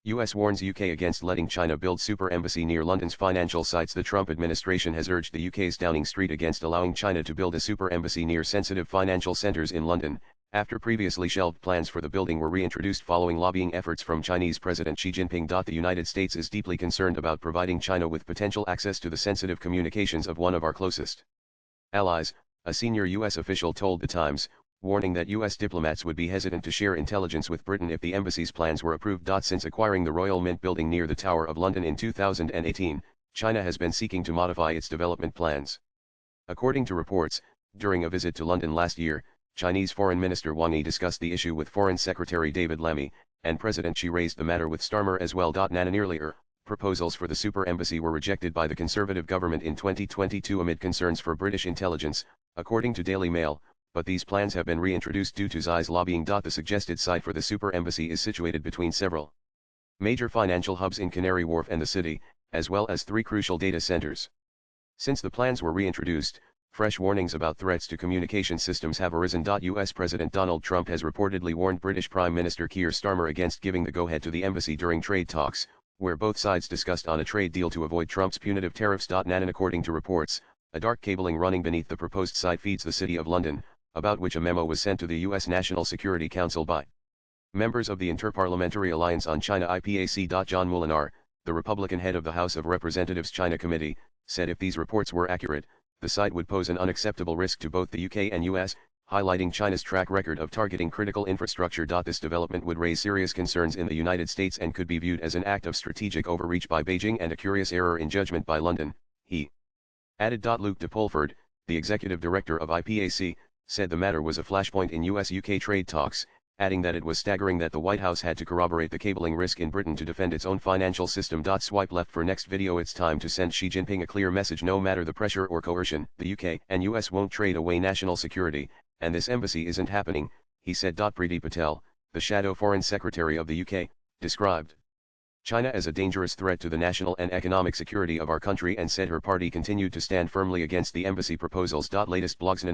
US warns UK against letting China build super embassy near London's financial sites. The Trump administration has urged the UK's Downing Street against allowing China to build a super embassy near sensitive financial centres in London, after previously shelved plans for the building were reintroduced following lobbying efforts from Chinese President Xi Jinping. The United States is deeply concerned about providing China with potential access to the sensitive communications of one of our closest allies, a senior US official told The Times, warning that US diplomats would be hesitant to share intelligence with Britain if the embassy's plans were approved. Since acquiring the Royal Mint building near the Tower of London in 2018, China has been seeking to modify its development plans. According to reports, during a visit to London last year, Chinese Foreign Minister Wang Yi discussed the issue with Foreign Secretary David Lammy, and President Xi raised the matter with Starmer as well. Earlier, proposals for the super embassy were rejected by the Conservative government in 2022 amid concerns for British intelligence, according to Daily Mail, but these plans have been reintroduced due to Xi's lobbying. The suggested site for the super embassy is situated between several major financial hubs in Canary Wharf and the city, as well as 3 crucial data centers. Since the plans were reintroduced, fresh warnings about threats to communication systems have arisen. US President Donald Trump has reportedly warned British Prime Minister Keir Starmer against giving the go-ahead to the embassy during trade talks, where both sides discussed on a trade deal to avoid Trump's punitive tariffs. According to reports, a dark cabling running beneath the proposed site feeds the City of London, about which a memo was sent to the U.S. National Security Council by members of the Interparliamentary Alliance on China IPAC. John Moolenaar, the Republican head of the House of Representatives China Committee, said if these reports were accurate, the site would pose an unacceptable risk to both the UK and US, highlighting China's track record of targeting critical infrastructure. This development would raise serious concerns in the United States and could be viewed as an act of strategic overreach by Beijing and a curious error in judgment by London, he added. Luke de Pulford, the executive director of IPAC, said the matter was a flashpoint in US-UK trade talks, adding that it was staggering that the White House had to corroborate the cabling risk in Britain to defend its own financial system. Swipe left for next video. It's time to send Xi Jinping a clear message. No matter the pressure or coercion, the UK and US won't trade away national security, and this embassy isn't happening, he said. Priti Patel, the shadow foreign secretary of the UK, described China as a dangerous threat to the national and economic security of our country and said her party continued to stand firmly against the embassy proposals. Latest blogs.